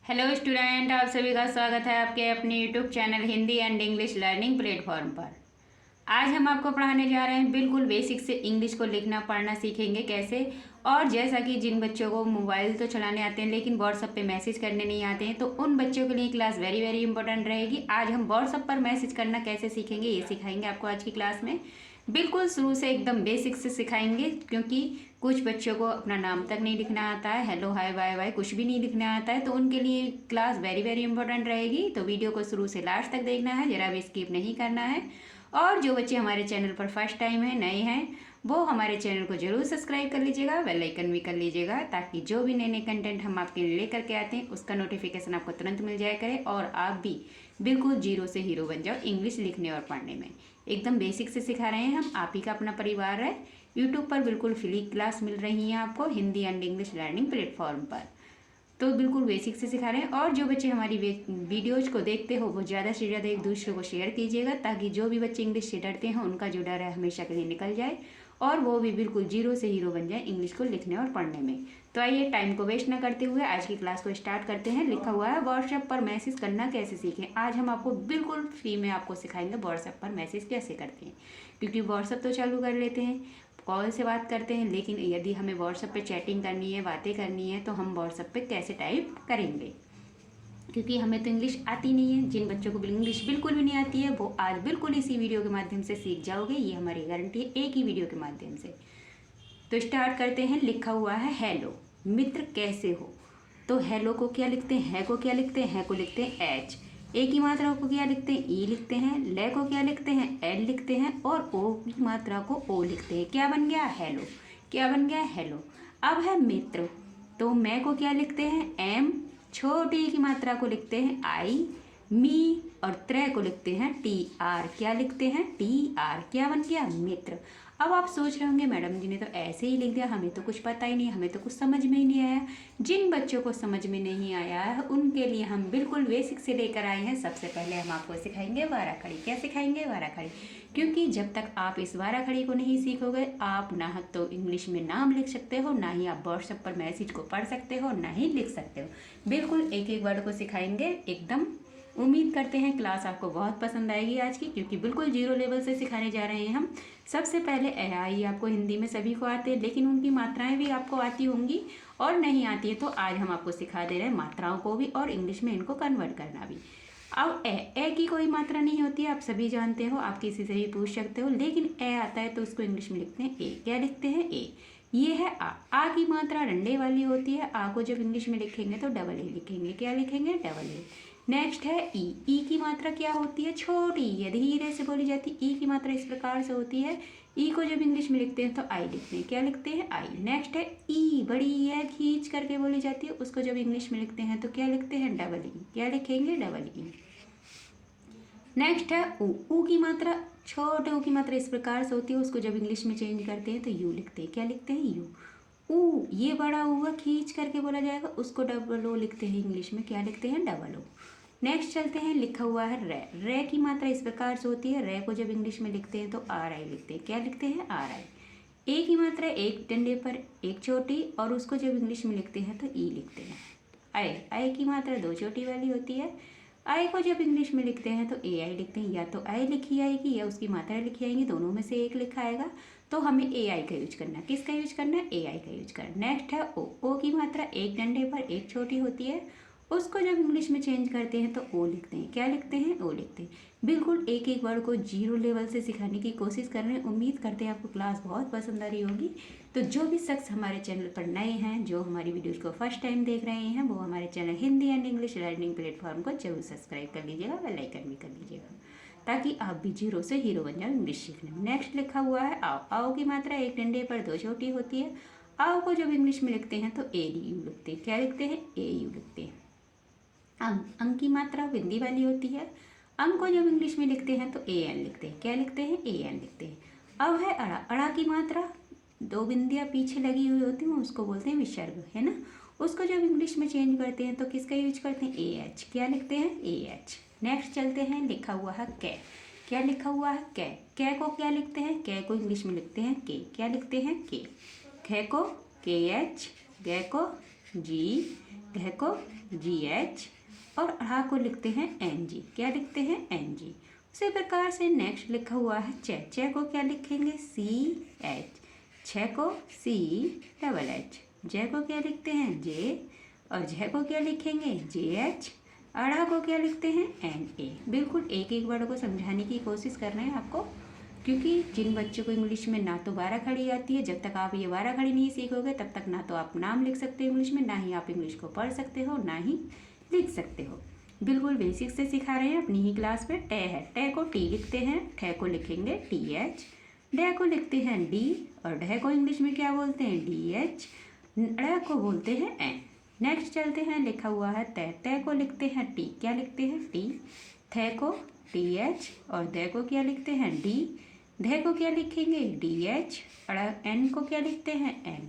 Hello student, आप सभी का स्वागत है आपके अपने YouTube channel Hindi and English learning platform पर। आज हम आपको पढ़ाने जा रहे हैं बिल्कुल बेसिक से इंग्लिश को लिखना पढ़ना सीखेंगे कैसे। और जैसा कि जिन बच्चों को मोबाइल तो चलाने आते हैं लेकिन व्हाट्सएप पे मैसेज करने नहीं आते हैं, तो उन बच्चों के लिए क्लास वेरी वेरी इंपॉर्टेंट रहेगी। आज हम व्हाट्सएप पर मैसेज करना कैसे सीखेंगे ये सिखाएंगे आपको आज की क्लास में। बिल्कुल शुरू से एकदम बेसिक से सिखाएंगे, क्योंकि कुछ बच्चों को अपना नाम तक नहीं लिखना आता है, हेलो हाय बाय बाय कुछ भी नहीं लिखना आता है, तो उनके लिए क्लास वेरी वेरी इंपॉर्टेंट रहेगी। तो वीडियो को शुरू से लास्ट तक देखना है, जरा भी स्किप नहीं करना है। और जो बच्चे हमारे चैनल पर फर्स्ट टाइम है, नए हैं, वो हमारे चैनल को जरूर सब्सक्राइब कर लीजिएगा, बेल आइकन भी कर लीजिएगा, ताकि जो भी नए नए कंटेंट हम आपके लिए लेकर के आते हैं उसका नोटिफिकेशन आपको तुरंत मिल जाया करे और आप भी बिल्कुल जीरो से हीरो बन जाओ इंग्लिश लिखने और पढ़ने में। एकदम बेसिक से सिखा रहे हैं हम, आप ही का अपना परिवार है। यूट्यूब पर बिल्कुल फ्री क्लास मिल रही है आपको Hindi and English learning platform पर। तो बिल्कुल बेसिक से सिखा रहे हैं। और जो बच्चे हमारी वीडियोज को देखते हो वो ज़्यादा से ज़्यादा एक दूसरे को शेयर कीजिएगा, ताकि जो भी बच्चे इंग्लिश से डरते हैं उनका जो डर है हमेशा के लिए निकल जाए और वो भी बिल्कुल जीरो से हीरो बन जाए इंग्लिश को लिखने और पढ़ने में। तो आइए टाइम को वेस्ट ना करते हुए आज की क्लास को स्टार्ट करते हैं। लिखा हुआ है व्हाट्सएप पर मैसेज करना कैसे सीखें। आज हम आपको बिल्कुल फ्री में आपको सिखाएंगे व्हाट्सएप पर मैसेज कैसे करते हैं, क्योंकि व्हाट्सएप तो चालू कर लेते हैं, कॉल से बात करते हैं, लेकिन यदि हमें व्हाट्सएप पे चैटिंग करनी है, बातें करनी है, तो हम व्हाट्सएप पे कैसे टाइप करेंगे, क्योंकि हमें तो इंग्लिश आती नहीं है। जिन बच्चों को इंग्लिश बिल्कुल भी नहीं आती है वो आज बिल्कुल इसी वीडियो के माध्यम से सीख जाओगे, ये हमारी गारंटी है, एक ही वीडियो के माध्यम से। तो स्टार्ट करते हैं। लिखा हुआ है हेलो मित्र कैसे हो। तो हेलो को क्या लिखते हैं, है को क्या लिखते हैं, है को लिखते हैं एच, ए की मात्रा को क्या लिखते हैं, ई लिखते हैं, ले को क्या लिखते हैं, एल लिखते हैं, और ओ की मात्रा को ओ लिखते हैं। क्या बन गया, हेलो। क्या बन गया, हेलो। अब है मित्र, तो मैं को क्या लिखते हैं, एम, छोटी की मात्रा को लिखते हैं आई, मी, और त्रय को लिखते हैं टी आर। क्या लिखते हैं, टी आर। क्या बन गया, मित्र। अब आप सोच रहे होंगे मैडम जी ने तो ऐसे ही लिख दिया, हमें तो कुछ पता ही नहीं, हमें तो कुछ समझ में ही नहीं आया। जिन बच्चों को समझ में नहीं आया है उनके लिए हम बिल्कुल बेसिक से लेकर आए हैं। सबसे पहले हम आपको सिखाएंगे वारा खड़ी। क्या सिखाएंगे, वारा खड़ी, क्योंकि जब तक आप इस वारा खड़ी को नहीं सीखोगे आप ना तो इंग्लिश में नाम लिख सकते हो, ना ही आप व्हाट्सएप पर मैसेज को पढ़ सकते हो, ना ही लिख सकते हो। बिल्कुल एक एक वर्ड को सिखाएंगे एकदम। उम्मीद करते हैं क्लास आपको बहुत पसंद आएगी आज की, क्योंकि बिल्कुल जीरो लेवल से सिखाने जा रहे हैं हम। सबसे पहले ए आई आपको हिंदी में सभी को आते हैं, लेकिन उनकी मात्राएं भी आपको आती होंगी, और नहीं आती है तो आज हम आपको सिखा दे रहे हैं मात्राओं को भी और इंग्लिश में इनको कन्वर्ट करना भी। अब ए की कोई मात्रा नहीं होती है, आप सभी जानते हो, आप किसी से भी पूछ सकते हो, लेकिन ए आता है तो उसको इंग्लिश में लिखते हैं ए। क्या लिखते हैं, ए। ये है आ की मात्रा डंडे वाली होती है, आ को जब इंग्लिश में लिखेंगे तो डबल ए लिखेंगे। क्या लिखेंगे, डबल ए। नेक्स्ट है ई की मात्रा क्या होती है, छोटी, ये धीरे से बोली जाती है। ई की मात्रा इस प्रकार से होती है, ई को जब इंग्लिश में लिखते हैं तो आई लिखते हैं। क्या लिखते हैं, आई। नेक्स्ट है ई, बड़ी है, खींच करके बोली जाती है, उसको जब इंग्लिश में लिखते हैं तो क्या लिखते हैं, डबल ई। क्या लिखेंगे, डबल ई। नेक्स्ट है ऊ की मात्रा, छोटे ऊ की मात्रा इस प्रकार से होती है, उसको जब इंग्लिश में चेंज करते हैं तो यू लिखते हैं। क्या लिखते हैं, यू। ऊ, ये बड़ा हुआ खींच करके बोला जाएगा, उसको डबल ओ लिखते हैं इंग्लिश में। क्या लिखते हैं, डबल ओ। नेक्स्ट चलते हैं। लिखा हुआ है रे, रे की मात्रा इस प्रकार से होती है, रे को जब इंग्लिश में लिखते हैं तो आर आई लिखते हैं। क्या लिखते हैं, आर आई। ए की मात्रा एक डंडे पर एक चोटी, और उसको जब इंग्लिश में लिखते हैं तो ई लिखते हैं। आई, आई की मात्रा दो चोटी वाली होती है, आई को जब इंग्लिश में लिखते हैं तो ए आई लिखते हैं। या तो आई लिखी आएगी या उसकी मात्रा लिखी आएगी, दोनों में से एक लिखा आएगा, तो हमें ए आई का यूज करना है। किसका यूज करना है, ए आई का यूज करना। नेक्स्ट है ओ की मात्रा एक डंडे पर एक छोटी होती है, उसको जब इंग्लिश में चेंज करते हैं तो ओ लिखते हैं। क्या लिखते हैं, ओ लिखते हैं। बिल्कुल एक एक वर्ड को जीरो लेवल से सिखाने की कोशिश कर रहे हैं। उम्मीद करते हैं आपको क्लास बहुत पसंद आ रही होगी। तो जो भी शख्स हमारे चैनल पर नए हैं, जो हमारी वीडियोज़ को फर्स्ट टाइम देख रहे हैं, वो हमारे channel Hindi and English learning platform को जरूर सब्सक्राइब कर लीजिएगा, बेल आइकन भी कर लीजिएगा, ताकि आप भी जीरो से हीरो बन जाओ इंग्लिश सीखने में। नेक्स्ट लिखा हुआ है आओ। आओ की मात्रा एक डंडे पर दो छोटी होती है, आओ को जब इंग्लिश में लिखते हैं तो ए यू लिखते हैं। क्या लिखते हैं, ए यू लिखते हैं। अंक की मात्रा बिंदी वाली होती है, अंक को जब इंग्लिश में लिखते हैं तो ए एन लिखते हैं। क्या लिखते हैं, ए एन लिखते हैं। अब है अड़ा, अड़ा की मात्रा दो बिंदियाँ पीछे लगी हुई होती हैं, उसको बोलते हैं विसर्ग, है ना। उसको जब इंग्लिश में चेंज करते हैं तो किसका यूज करते हैं, ए एच। क्या लिखते हैं, ए एच। नेक्स्ट चलते हैं। लिखा हुआ है कै। क्या लिखा हुआ है, कै। कै को क्या लिखते हैं, कै को इंग्लिश में लिखते हैं के। क्या लिखते हैं, के। खे को के एच, कै को जी, घ को GH और ढ़ को लिखते हैं NG। क्या लिखते हैं? NG। उसी प्रकार से नेक्स्ट लिखा हुआ है च को क्या लिखेंगे? CH। छ को CH। ज को क्या लिखते हैं? J। और झ को क्या लिखेंगे? JH। अड़ा को क्या लिखते हैं? NA। बिल्कुल एक एक वर्ड को समझाने की कोशिश कर रहे हैं आपको, क्योंकि जिन बच्चों को इंग्लिश में ना तो बारह खड़ी आती है, जब तक आप ये बारह खड़ी नहीं सीखोगे तब तक ना तो आप नाम लिख सकते हो इंग्लिश में, ना ही आप इंग्लिश को पढ़ सकते हो, ना ही लिख सकते हो। बिल्कुल बेसिक से सिखा रहे हैं अपनी ही क्लास में। ट है, ट को टी लिखते हैं, ठ को लिखेंगे TH, ड को लिखते हैं D और ढ को इंग्लिश में क्या बोलते हैं? DH, ड़ को बोलते हैं N। नेक्स्ट चलते हैं, लिखा हुआ है त को लिखते हैं T। क्या लिखते हैं? T। थ को TH और द को क्या लिखते हैं? D। ध को क्या लिखेंगे? DH। N को क्या लिखते हैं? N।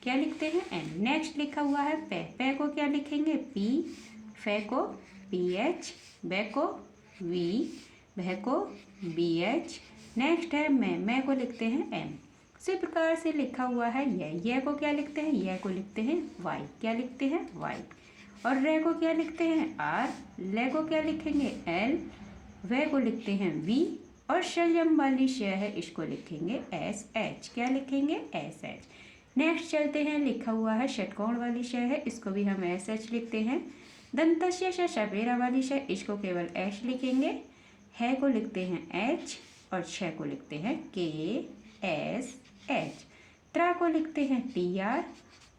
क्या लिखते हैं? N। नेक्स्ट लिखा हुआ है प को क्या लिखेंगे? P। फ को PH, ब को V, भ को BH। नेक्स्ट है मैं को लिखते हैं M। इसी प्रकार से लिखा हुआ है ये को क्या लिखते हैं? ये को लिखते हैं Y। क्या लिखते हैं? Y। और रे को क्या लिखते हैं? R। ले को क्या लिखेंगे? L। व को लिखते हैं V और शलजम वाली श है इसको लिखेंगे SH। क्या लिखेंगे? SH। नेक्स्ट चलते हैं, लिखा हुआ है षटकोण वाली श है, इसको भी हम SH लिखते हैं। दंतस्य श सपेरा वाली श, इसको केवल H लिखेंगे। है को लिखते हैं H और छ को लिखते हैं KSH। त्रा को लिखते हैं TR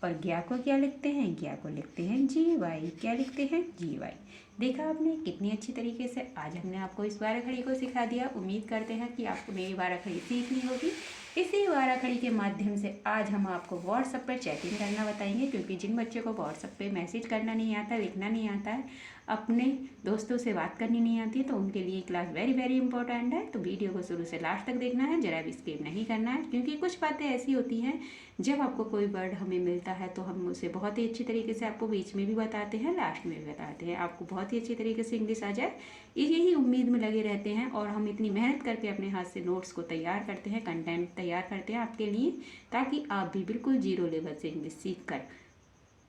और ज्ञा को क्या लिखते हैं? ज्ञा को लिखते हैं GY। क्या लिखते हैं? GY। देखा आपने कितनी अच्छी तरीके से आज हमने आपको इस बारह खड़ी को सिखा दिया। उम्मीद करते हैं कि आपको ये बारह खड़ी सीखनी होगी। इसी बारह खड़ी के माध्यम से आज हम आपको व्हाट्सएप पर चैटिंग करना बताएंगे, क्योंकि जिन बच्चों को व्हाट्सएप पे मैसेज करना नहीं आता, लिखना नहीं आता है, अपने दोस्तों से बात करनी नहीं आती है, तो उनके लिए क्लास वेरी वेरी इंपॉर्टेंट है। तो वीडियो को शुरू से लास्ट तक देखना है, जरा भी स्किप नहीं करना है, क्योंकि कुछ बातें ऐसी होती हैं जब आपको कोई वर्ड हमें मिलता है तो हम उसे बहुत ही अच्छी तरीके से आपको बीच में भी बताते हैं, लास्ट में भी बताते हैं, आपको बहुत ही अच्छी तरीके से इंग्लिश आ जाए, यही उम्मीद में लगे रहते हैं। और हम इतनी मेहनत करके अपने हाथ से नोट्स को तैयार करते हैं, कंटेंट तैयार करते हैं आपके लिए, ताकि आप भी बिल्कुल जीरो लेवल से इंग्लिश सीख कर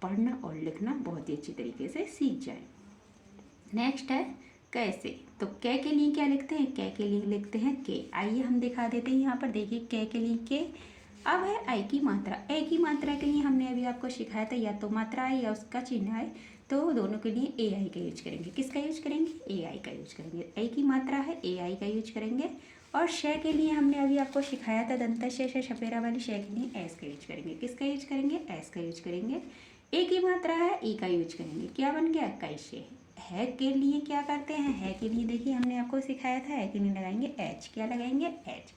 पढ़ना और लिखना बहुत ही अच्छी तरीके से सीख जाए। नेक्स्ट है कैसे। तो कै के लिए क्या लिखते हैं? कै के लिए लिखते हैं के। आइए हम दिखा देते हैं, यहाँ पर देखिए कै के लिए के। अब है आई की मात्रा। ए की मात्रा के लिए हमने अभी आपको सिखाया था, या तो मात्रा है या उसका चिन्ह है, तो दोनों के लिए ए आई का यूज करेंगे। किसका यूज करेंगे? ए आई का यूज करेंगे। ए की मात्रा है, ए आई का यूज करेंगे। और श के लिए हमने अभी आपको सिखाया था, दंत श सपेरा वाली श के लिए एस का यूज करेंगे। किसका यूज करेंगे? एस का यूज करेंगे। ए की मात्रा है, ई का यूज करेंगे। क्या बन गया? कैसे। है के लिए क्या करते हैं? है के लिए देखिए हमने आपको सिखाया था, है के लिए लगाएंगे एच। क्या लगाएंगे? एच।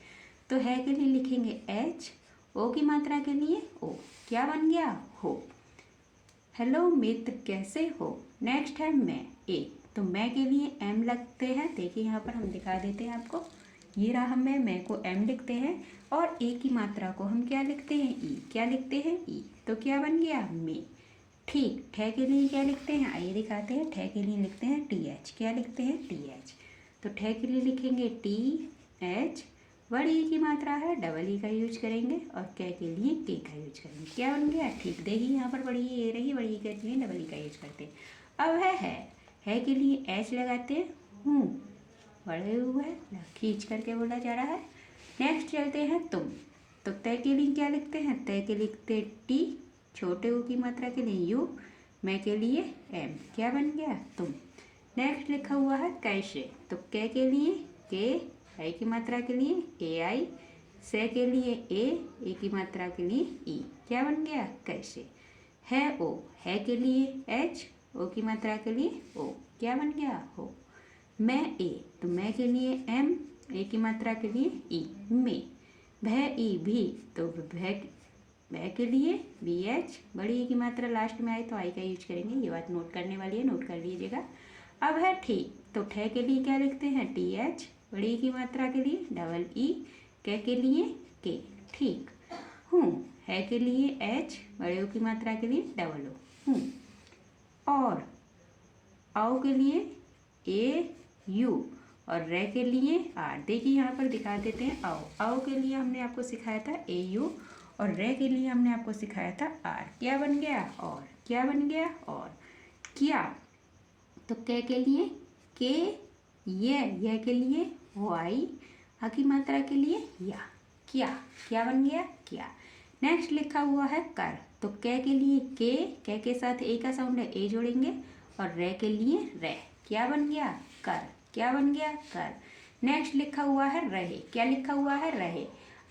तो है के लिए लिखेंगे एच। ओ की मात्रा के लिए ओ। क्या बन गया? हो। हेलो मित्र कैसे हो। नेक्स्ट है मैं, ए। तो मैं के लिए एम लगते हैं। देखिए यहाँ पर हम दिखा देते हैं आपको, ये रहा मैं को एम लिखते हैं, और ए की मात्रा को हम क्या लिखते हैं? ई। क्या लिखते हैं? ई। तो क्या बन गया? मे। ठीक। ठे के लिए क्या लिखते हैं? आइए दिखाते हैं। ठे के लिए लिखते हैं टी एच। क्या लिखते हैं? T H. तो ठे के लिए लिखेंगे टी एच। बड़ी ई की मात्रा है, डबल ई का यूज करेंगे, और कै के लिए के का यूज करेंगे। क्या बन गया? ठीक। देखिए यहाँ पर बड़ी ई रही, बड़ी ई के लिए डबल ई का यूज करते हैं। अब है के लिए एच लगाते हैं, हूँ बड़े हुए है, खींच करके बोला जा रहा है। नेक्स्ट चलते हैं तुम। तो तय के लिए क्या लिखते हैं? तय के लिखते टी, छोटे ऊ की मात्रा के लिए यू, मैं के लिए एम। क्या बन गया? तुम। नेक्स्ट लिखा हुआ है कैसे। तो कै के लिए के, आई की मात्रा के लिए ए आई, से के लिए ए की मात्रा के लिए ई। क्या बन गया? कैसे। है ओ, है के लिए एच, ओ की मात्रा के लिए ओ। क्या बन गया? हो। मैं ए, तो मैं के लिए एम, ए की मात्रा के लिए ई, में। भय ई भी, तो भय के लिए बी एच, बड़ी ई की मात्रा लास्ट में आई तो आई का यूज करेंगे। ये बात नोट करने वाली है, नोट कर लीजिएगा। अब है ठीक। तो ठे के लिए क्या लिखते हैं? टी एच, बड़ी ई की मात्रा के लिए डबल ई, के लिए के। ठीक। हूँ है के लिए एच, बड़े ओ की मात्रा के लिए डबल ओ, हूँ। और आओ के लिए ए यू, और रे के लिए आर। देखिए यहाँ पर दिखा देते हैं। आओ, आओ के लिए हमने आपको सिखाया था ए यू, और रे के लिए हमने आपको सिखाया था आर। क्या बन गया? और। क्या बन गया? और। क्या। तो कै के लिए के, ये के लिए वाई, आ की मात्रा के लिए या। क्या, क्या बन गया क्या। नेक्स्ट लिखा हुआ है कर। तो कै के लिए के साथ ए का साउंड है, ए जोड़ेंगे और रे के लिए रे। क्या बन गया कर, क्या बन गया कर। नेक्स्ट लिखा हुआ है रहे। क्या लिखा हुआ है रहे।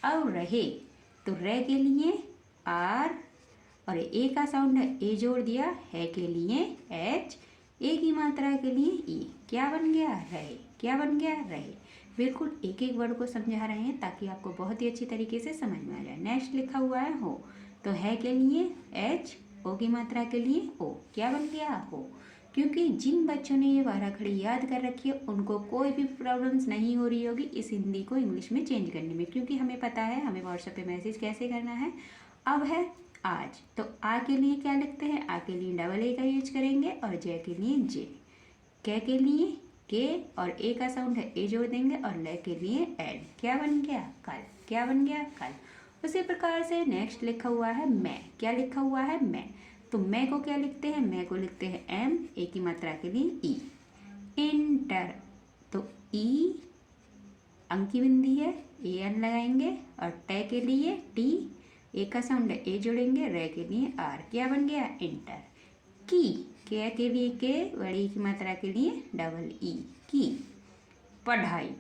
अब रहे तो रे के लिए आर और ए का साउंड है, ए जोड़ दिया, है के लिए एच, ए की मात्रा के लिए ई। क्या बन गया रहे। क्या बन गया रहे। बिल्कुल एक एक वर्ड को समझा रहे हैं ताकि आपको बहुत ही अच्छी तरीके से समझ में आ जाए। नेक्स्ट लिखा हुआ है हो। तो है के लिए एच, ओ की मात्रा के लिए ओ। क्या बन गया हो। क्योंकि जिन बच्चों ने ये वाराखड़ी याद कर रखी है उनको कोई भी प्रॉब्लम्स नहीं हो रही होगी इस हिंदी को इंग्लिश में चेंज करने में, क्योंकि हमें पता है हमें व्हाट्सएप पे मैसेज कैसे करना है। अब है आज। तो आ के लिए क्या लिखते हैं, आ के लिए डबल ए का यूज करेंगे और जे के लिए जे। कै के लिए के और ए का साउंड है, ए जोड़ देंगे और ले के लिए एड। क्या बन गया कल। क्या बन गया कल। उसी प्रकार से नेक्स्ट लिखा हुआ है मैं। क्या लिखा हुआ है मैं। तो मैं को क्या लिखते हैं, मैं को लिखते हैं एम, ए की मात्रा के लिए ई। इंटर। तो ई अंक की बिंदी है, ए एन लगाएंगे और टे के लिए टी, ए का साउंड है, ए जोड़ेंगे, रे के लिए आर। क्या बन गया इंटर। की, के लिए के, बड़ी की मात्रा के लिए डबल ई की। पढ़ाई।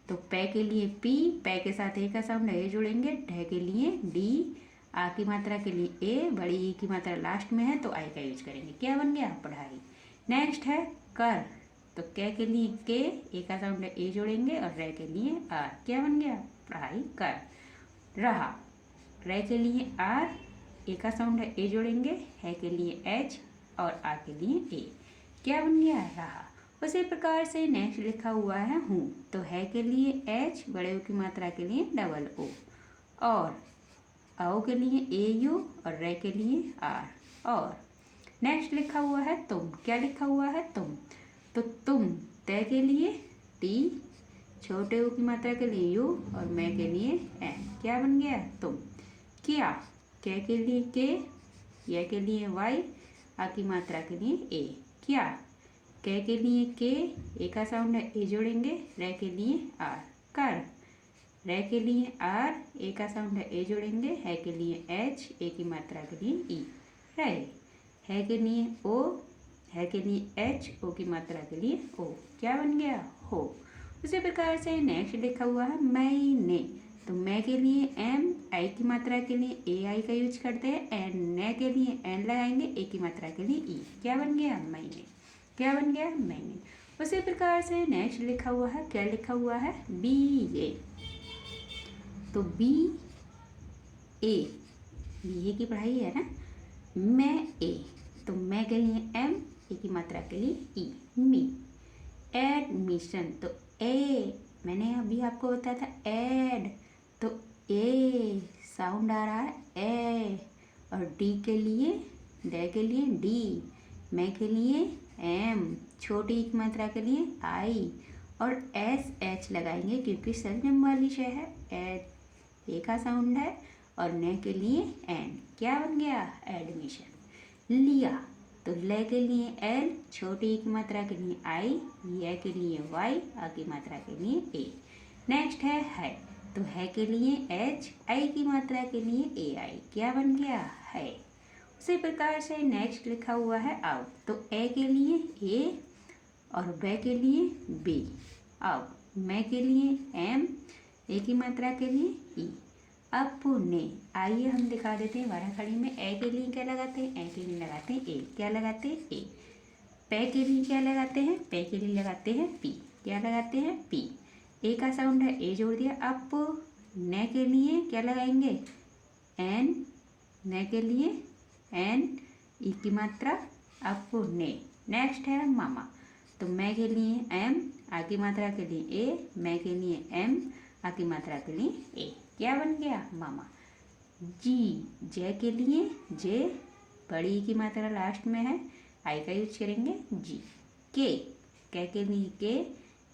तो पै के लिए पी, पै के साथ ए का साउंड है, ए जोड़ेंगे, ढे के लिए डी, आ की मात्रा के लिए ए, बड़ी ई की मात्रा लास्ट में है तो आई का यूज करेंगे। क्या बन गया पढ़ाई। नेक्स्ट है कर। तो कै के लिए के, ए का साउंड है, ए जोड़ेंगे और रे के लिए आर। क्या बन गया पढ़ाई कर। रहा। रे के लिए आर, ए का साउंड है, ए जोड़ेंगे, है के लिए एच और आ के लिए ए। क्या बन गया रहा। उसी प्रकार से नेक्स्ट लिखा हुआ है हूँ। तो है के लिए एच, बड़े ओ की मात्रा के लिए डबल ओ और आओ के लिए ए यू और रे के लिए आर। और नेक्स्ट लिखा हुआ है तुम। क्या लिखा हुआ है तुम। तो तुम तय के लिए टी, छोटे ओ की मात्रा के लिए यू और मैं के लिए एन। क्या बन गया तुम। क्या, कै के लिए के, ये के लिए वाई, आ की मात्रा के लिए ए। क्या, कै के लिए के, ए का साउंड है, ए जोड़ेंगे, रे के लिए आर। कर। रे के लिए आर, ए का साउंड है, ए जोड़ेंगे, है के लिए एच, ए की मात्रा के लिए ई। रहे। है के लिए ओ, है के लिए एच, ओ की मात्रा के लिए ओ। क्या बन गया हो। उसी प्रकार से नेक्स्ट लिखा हुआ है मैंने। तो मैं के लिए एम, आई की मात्रा के लिए ए आई का यूज करते हैं, एंड ने के लिए एन लगाएंगे, ए की मात्रा के लिए ई। क्या बन गया मैंने। क्या बन गया मैंने। उसी प्रकार से नेक्स्ट लिखा हुआ है, क्या लिखा हुआ है बी ए। तो बी ए, बी ए की पढ़ाई है ना। मैं ए, तो मैं के लिए एम, ए की मात्रा के लिए ई मी। एडमिशन। तो ए, मैंने अभी आपको बताया था एड, तो ए साउंड आ रहा है ए और डी के लिए, डे के लिए डी, मैं के लिए एम, छोटी की मात्रा के लिए आई और एस एच लगाएंगे क्योंकि सरनेम वाली शय है। एड, ए का साउंड है और ने के लिए एन। क्या बन गया एडमिशन। लिया। तो ले के लिए एल, छोटी की मात्रा के लिए आई, ये के लिए वाई, आ की मात्रा के लिए ए। नेक्स्ट है। तो है के लिए एच, आई की मात्रा के लिए ए आई। क्या बन गया है। उसी प्रकार से नेक्स्ट लिखा हुआ है आउट। तो ए के लिए ए और बे के लिए बी। आउट। मैं के लिए एम, ए की मात्रा के लिए ई। अपने। आइए हम दिखा देते हैं वाराखड़ी में। ए के लिए क्या लगाते हैं, ए के लिए लगाते हैं ए। क्या लगाते हैं ए। पे के लिए क्या लगाते हैं, पे के लिए लगाते हैं पी। क्या लगाते हैं पी। ए का साउंड है, ए जोड़ दिया। अप। ने के लिए क्या लगाएंगे एन, ने के लिए एन, ई की मात्रा अपने। नेक्स्ट है मामा। तो मैं के लिए एम, आ की मात्रा के लिए ए, मैं के लिए एम, आ की मात्रा के लिए ए। क्या बन गया मामा। जी, जे के लिए जे, बड़ी की मात्रा लास्ट में है, आई का यूज करेंगे जी। के के लिए के,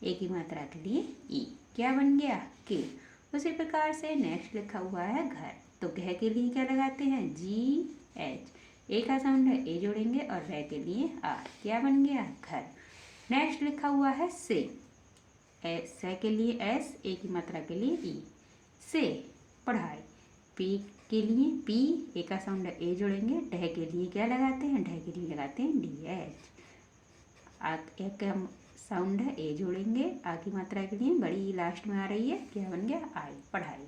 ए की मात्रा के लिए ई। क्या बन गया के। उसी प्रकार से नेक्स्ट लिखा हुआ है घर। तो घ के लिए क्या लगाते हैं जी एच। ए का साउंड है ए जोड़ेंगे और रे के लिए आर, क्या बन गया घर। नेक्स्ट लिखा हुआ है से के लिए एस, ए की मात्रा के लिए ई, से पढ़ाई। पी के लिए पी, ए का साउंड है ए जोड़ेंगे, ढह के लिए क्या लगाते हैं, ढह के लिए लगाते हैं डी एच। ए का साउंड है ए जोड़ेंगे, आ की मात्रा के लिए बड़ी लास्ट में आ रही है, क्या बन गया आई, पढ़ाई।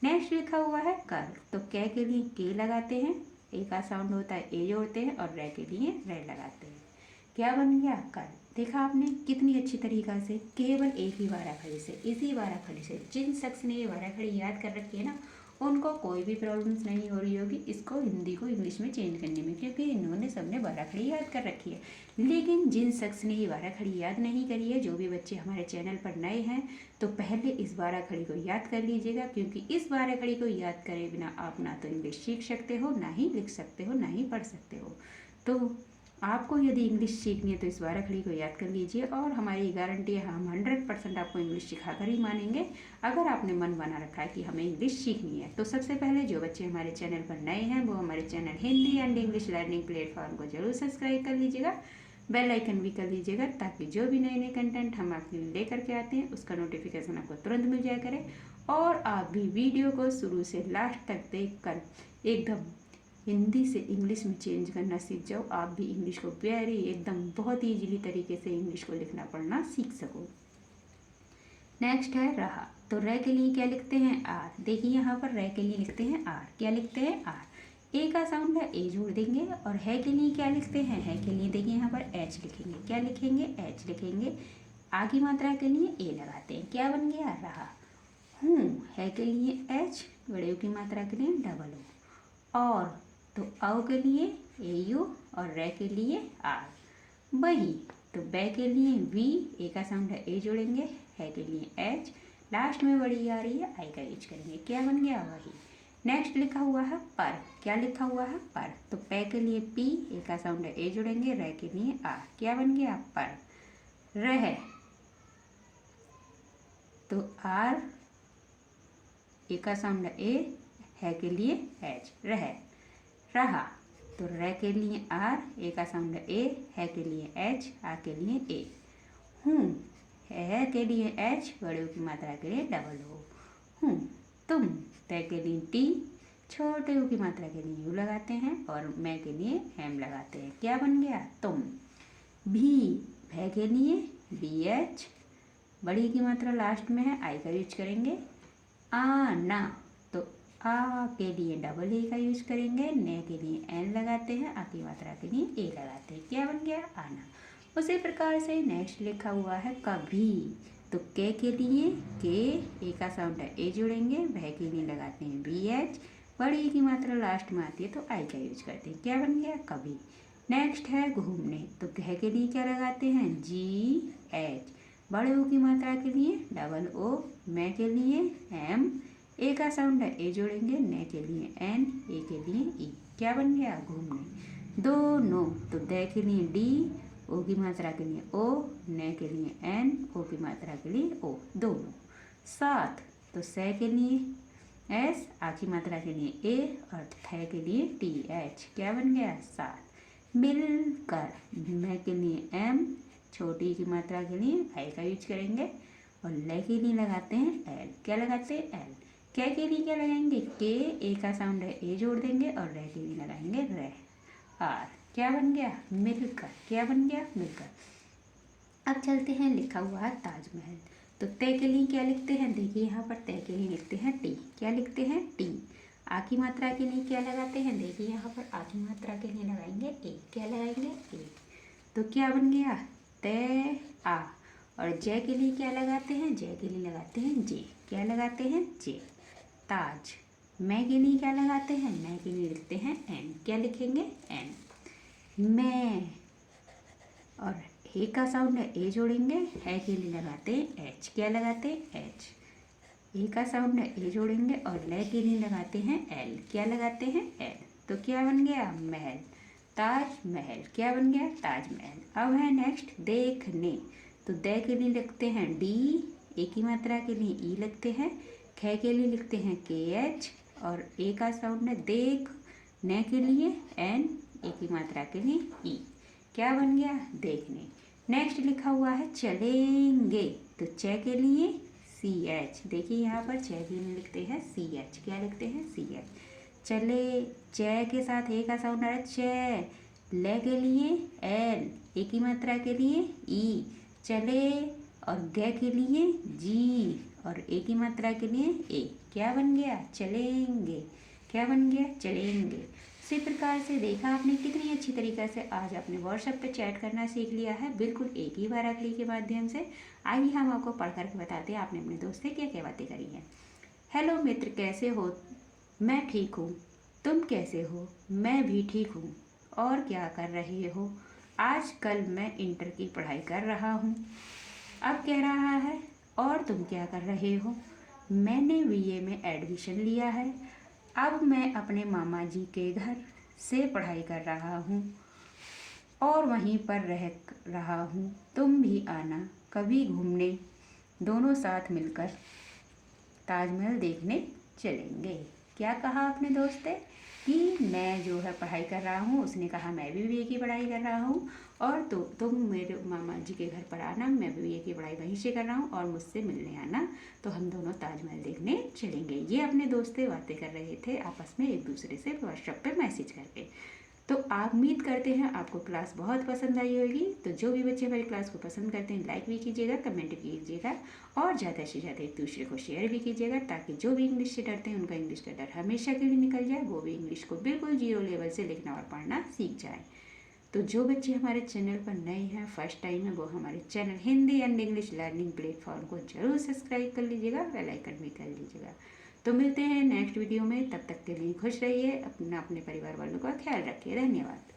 नेक्स्ट लिखा हुआ है कर, तो कै के लिए के लगाते हैं, ए का साउंड होता है ए जोड़ते हैं और रे के लिए रे लगाते हैं, क्या बन गया कर। देखा आपने कितनी अच्छी तरीक़ा से केवल एक ही वाराखड़ी से, इसी वाराखड़ी से जिन शख्स ने ये वाराखड़ी याद कर रखी है ना, उनको कोई भी प्रॉब्लम्स नहीं हो रही होगी इसको हिंदी को इंग्लिश में चेंज करने में, क्योंकि इन्होंने सबने वाराखड़ी याद कर रखी है। लेकिन जिन शख्स ने ये वाराखड़ी याद नहीं करी है, जो भी बच्चे हमारे चैनल पर नए हैं, तो पहले इस वाराखड़ी को याद कर लीजिएगा, क्योंकि इस वाराखड़ी को याद करे बिना आप ना तो इंग्लिश सीख सकते हो, ना ही लिख सकते हो, ना ही पढ़ सकते हो। तो आपको यदि इंग्लिश सीखनी है तो इस वाराखड़ी को याद कर लीजिए, और हमारी गारंटी है हम 100% आपको इंग्लिश सिखाकर ही मानेंगे। अगर आपने मन बना रखा है कि हमें इंग्लिश सीखनी है, तो सबसे पहले जो बच्चे हमारे चैनल पर नए हैं वो हमारे channel Hindi and English learning platform को जरूर सब्सक्राइब कर लीजिएगा, बेल आइकन भी कर लीजिएगा, ताकि जो भी नए नए कंटेंट हम आपके लिए लेकर के आते हैं उसका नोटिफिकेशन आपको तुरंत मिल जाया करे। और आप भी वीडियो को शुरू से लास्ट तक देख कर एकदम हिंदी से इंग्लिश में चेंज करना सीख जाओ, आप भी इंग्लिश को एकदम बहुत ही ईजिली तरीके से इंग्लिश को लिखना पढ़ना सीख सको। नेक्स्ट है रहा, तो रे के लिए क्या लिखते हैं आर। देखिए यहाँ पर रे के लिए लिखते हैं आर, क्या लिखते हैं आर। ए का साउंड है ए जोड़ देंगे, और है के लिए क्या लिखते हैं, है के लिए देखिए यहाँ पर एच लिखेंगे, क्या लिखेंगे एच लिखेंगे, आ की मात्रा के लिए ए लगाते हैं, क्या बन गया रहा। है के लिए एच, बड़े की मात्रा के लिए डबल ओ, और तो औ के लिए ए यू और रे के लिए आर। वही तो बै के लिए वी, ए का साउंड है ए जोड़ेंगे, है के लिए एच, लास्ट में बड़ी आ रही है आई का यूज करेंगे, क्या बन गया वही। नेक्स्ट लिखा हुआ है पर, क्या लिखा हुआ है पर, तो पै के लिए पी, ए का साउंड है ए जोड़ेंगे, रे के लिए आर, क्या बन गया पर। रह, तो आर, ए का साउंड है के लिए एच, रह। रहा, तो रे के लिए आर, ए का साउंड है के लिए एच, आ के लिए ए। है के लिए एच, बड़े की मात्रा के लिए डबल ओ। तुम, तय के लिए टी, छोटे यू की मात्रा के लिए यू लगाते हैं, और मैं के लिए एम लगाते हैं, क्या बन गया तुम। भी, भै के लिए बी एच, बड़ी की मात्रा लास्ट में है आई का यूज करेंगे। आना, तो आ के लिए डबल ए का यूज करेंगे, ने के लिए एन लगाते हैं, आ की मात्रा के लिए ए लगाते हैं, क्या बन गया आना। उसी प्रकार से नेक्स्ट लिखा हुआ है कभी, तो के लिए के, ए का साउंड है ए जोड़ेंगे, भै के लिए लगाते हैं बी एच, बड़ी की मात्रा लास्ट में आती है तो आई का यूज करते हैं, क्या बन गया कभी। नेक्स्ट है घूमने, तो घ के लिए क्या लगाते हैं जी एच, बड़े ओ की मात्रा के लिए डबल ओ, मैं के लिए एम, ए का साउंड है ए जोड़ेंगे, ने के लिए एन, ए के लिए ई, क्या बन गया घूमने। दोनों, तो दे के लिए डी, ओ की मात्रा के लिए ओ, ने के लिए एन, ओ की मात्रा के लिए ओ, दोनों। साथ, तो से के लिए एस, आ की मात्रा के लिए ए, और थे के लिए टी एच, क्या बन गया साथ। मिलकर, मैं के लिए एम, छोटी की मात्रा के लिए आई का यूज करेंगे, और ले के लिए लगाते हैं एल, क्या लगाते हैं एल। क्या के लिए क्या लगाएंगे के, ए का साउंड है ए जोड़ देंगे, और रे के लिए लगाएंगे रे, आर, क्या बन गया मिलकर, क्या बन गया मिलकर। अब चलते हैं लिखा हुआ है ताजमहल, तो तय के लिए क्या लिखते हैं, देखिए यहाँ पर तय के लिए लिखते हैं टी, क्या लिखते हैं टी। आ की मात्रा के लिए क्या लगाते हैं, देखिए यहाँ पर आ की मात्रा के लिए लगाएंगे ए, क्या लगाएंगे ए, तो क्या बन गया तय आ। और जय के लिए क्या लगाते हैं, जय के लिए लगाते हैं जे, क्या लगाते हैं जे, ताज। मैं के लिए क्या लगाते हैं, मैं के लिए लिखते हैं एन, क्या लिखेंगे एन, मैं। और ए का साउंड है ए जोड़ेंगे, है के लिए लगाते हैं एच, क्या लगाते हैं एच, ए का साउंड है ए जोड़ेंगे, और ले के लिए लगाते हैं एल, क्या लगाते हैं एल, तो क्या बन गया महल, ताजमहल, क्या बन गया ताजमहल। अब है नेक्स्ट देखने, तो दे के लिए लिखते हैं डी, ए की मात्रा के लिए ई लिखते हैं, ख के लिए लिखते हैं के एच, और ए का साउंड है देख, ने के लिए एन, ए की मात्रा के लिए ई। क्या बन गया? देखने। नेक्स्ट लिखा हुआ है चलेंगे, तो च के लिए सी एच। देखिए यहाँ पर च के लिए लिखते हैं सी एच। क्या लिखते हैं? C H. चले, च के साथ ए का साउंड आ रहा है च। ले के लिए एल, ए की मात्रा के लिए ई। चले, और ग के लिए जी, और ए की मात्रा के लिए ए। क्या बन गया? चलेंगे। क्या बन गया? चलेंगे। इसी प्रकार से देखा आपने कितनी अच्छी तरीके से आज आपने व्हाट्सएप पे चैट करना सीख लिया है, बिल्कुल एक ही बार अगली के माध्यम से। आइए हम आपको पढ़ करके बताते हैं आपने अपने दोस्त से क्या क्या बातें करी हैं। हेलो मित्र, कैसे हो? मैं ठीक हूँ। तुम कैसे हो? मैं भी ठीक हूँ। और क्या कर रहे हो? आजकल मैं इंटर की पढ़ाई कर रहा हूँ। अब कह रहा है, और तुम क्या कर रहे हो? मैंने बीए में एडमिशन लिया है। अब मैं अपने मामा जी के घर से पढ़ाई कर रहा हूँ और वहीं पर रह रहा हूँ। तुम भी आना कभी घूमने, दोनों साथ मिलकर ताजमहल देखने चलेंगे। क्या कहा अपने दोस्त ने कि मैं जो है पढ़ाई कर रहा हूँ, उसने कहा मैं भी बीए की पढ़ाई कर रहा हूँ और तो तुम मेरे मामा जी के घर पर आना, मैं बीए की पढ़ाई वहीं से कर रहा हूँ और मुझसे मिलने आना, तो हम दोनों ताजमहल देखने चलेंगे। ये अपने दोस्त से बातें कर रहे थे आपस में एक दूसरे से व्हाट्सएप पे मैसेज करके। तो आप उम्मीद करते हैं आपको क्लास बहुत पसंद आई होगी। तो जो भी बच्चे हमारी क्लास को पसंद करते हैं लाइक भी कीजिएगा, कमेंट भी कीजिएगा और ज़्यादा से ज़्यादा एक दूसरे को शेयर भी कीजिएगा, ताकि जो भी इंग्लिश से डरते हैं उनका इंग्लिश का डर हमेशा के लिए निकल जाए, वो भी इंग्लिश को बिल्कुल जीरो लेवल से लिखना और पढ़ना सीख जाए। तो जो बच्चे हमारे चैनल पर नए हैं, फर्स्ट टाइम है, वो हमारे channel Hindi and English learning platform को जरूर सब्सक्राइब कर लीजिएगा, बेल आइकन भी कर लीजिएगा। तो मिलते हैं नेक्स्ट वीडियो में, तब तक के लिए खुश रहिए, अपने परिवार वालों का ख्याल रखिए। धन्यवाद।